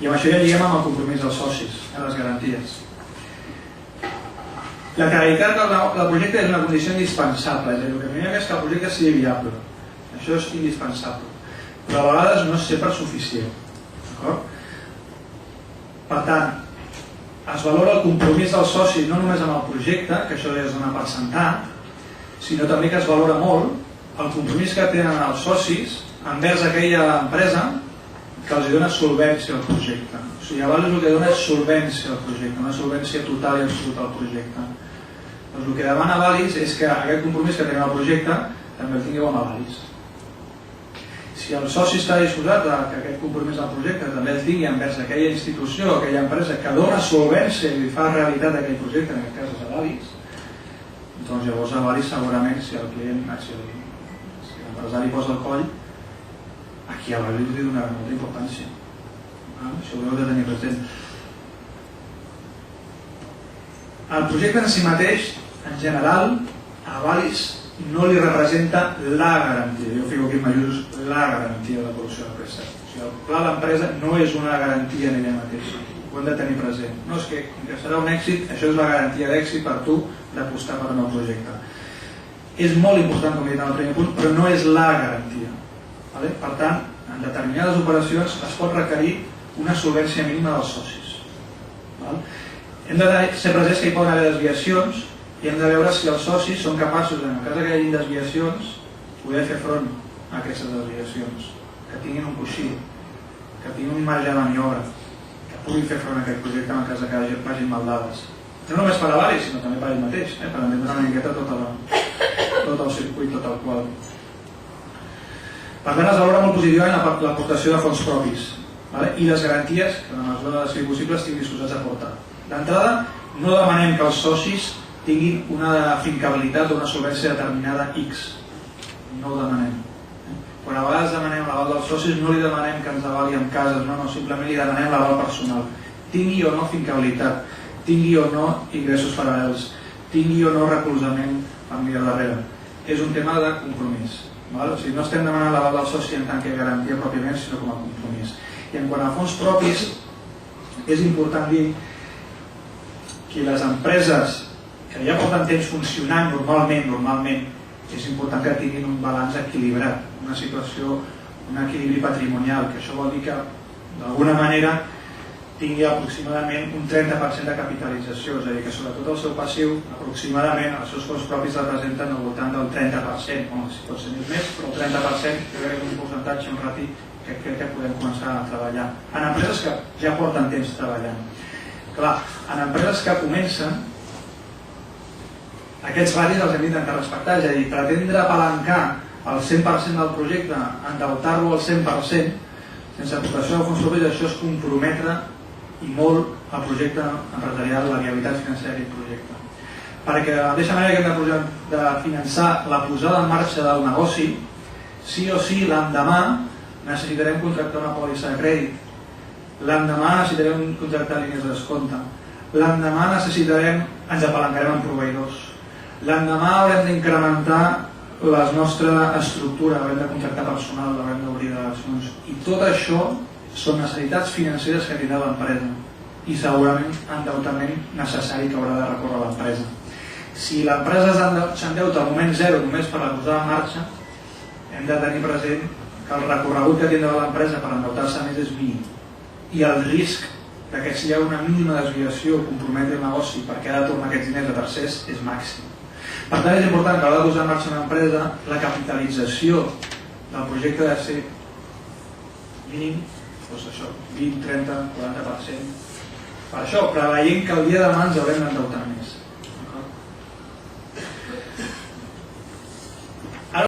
I amb això ja lliguem amb el compromís dels socis, les garanties. La realitat del projecte és una condició indispensable, és a dir, el que primer és que el projecte sigui viable. Això és indispensable. Però a vegades no és sempre suficient. Per tant, es valora el compromís dels socis no només amb el projecte, que això ja es dona per sentat, sinó també que es valora molt el compromís que tenen els socis envers aquella empresa que els dona solvència al projecte. O sigui, a vegades el que dona és solvència al projecte, una solvència total i absoluta al projecte. Doncs el que demana Avalis és que aquest compromís que tenen al projecte també el tingueu amb Avalis. Si el soci està disposat a que aquest compromís al projecte també el tingui envers aquella institució, aquella empresa que dona solvència i fa realitat aquell projecte, en aquest cas és Avalis, doncs llavors Avalis segurament, si el client, si l'empresari posa el coll, aquí a Avalis li donarà molta importància. Això ho heu de tenir present. El projecte en si mateix, en general, a Avalis no li representa la garantia. Jo fico aquí en majúscules, la garantia de l'evolució del préstec. O sigui, el pla de l'empresa no és una garantia en ella mateixa. Ho hem de tenir present. No és que, com que serà un èxit, això és la garantia d'èxit per tu d'apostar per un nou projecte. És molt important, com he dit en el primer punt, però no és la garantia. Per tant, en determinades operacions es pot requerir una solvència mínima dels socis. Hem de ser presents que hi poden haver desviacions i hem de veure si els socis són capaços, en el cas que hi hagi desviacions, poder fer front a aquestes desviacions, que tinguin un coixí, que tinguin un marge de maniobra, que puguin fer front a aquest projecte en el cas que vagin mal dades. No només per a Avalis, sinó també per ell mateix, per entendre una miqueta tot el circuit, tot el qual. Per tant, es valora molt positivament l'aportació de fons propis i les garanties que, en la mesura de ser possible, estiguin disposats a aportar. D'entrada, no demanem que els socis tinguin una fincabilitat o una solvència determinada X. No ho demanem. Quan a vegades demanem l'aval dels socis, no li demanem que ens avali en cases, no, simplement li demanem l'aval personal. Tingui o no fincabilitat, tingui o no ingressos paral·lels, tingui o no recolzament familiar darrere. És un tema de compromís. O sigui, no estem demanant l'aval del soci en tant que garantia pròpiament, sinó com a compromís. I en quant a fons propis, és important dir que les empreses que ja porten temps funcionant normalment, és important que tinguin un balanç equilibrat, una situació, un equilibri patrimonial, que això vol dir que d'alguna manera tingui aproximadament un 30% de capitalització, és a dir, que sobretot el seu passiu, aproximadament els seus fons propis representen al voltant del 30%, si pot ser més, però el 30% jo crec que és un percentatge, un rati que crec que podem començar a treballar. En empreses que ja porten temps treballant. Clar, en empreses que comencen, aquests ratis els hem d'intentar respectar, és a dir, pretendre apalancar el 100% del projecte, endeutar-lo al 100%, sense aportació de fons propis, això és comprometre i molt el projecte empresarial, la viabilitat financera d'aquest projecte. Perquè de la mateixa manera que hem de finançar la posada en marxa del negoci, sí o sí l'endemà necessitarem contractar una pòlissa de crèdit, l'endemà necessitarem contractar línies de descompte, l'endemà ens apalancarem en proveïdors, l'endemà haurem d'incrementar la nostra estructura, haurem de contractar personal, haurem d'obrir delegacions, i tot això són necessitats financeres que tindrà l'empresa i segurament endeutament necessari que haurà de recórrer l'empresa. Si l'empresa s'endeuta al moment zero només per la posada en marxa, hem de tenir present que el recorregut que tindrà l'empresa per endeutar-se més és mínim i el risc que si hi ha una mínima desviació o comprometre el negoci perquè ha de tornar aquests diners a tercers és màxim. Per tant, és important que a l'hora de posar en marxa una empresa la capitalització del projecte ha de ser mínim, doncs això, 20, 30, 40%. Per això, preveient que el dia de demà ens haurem d'endeutar més.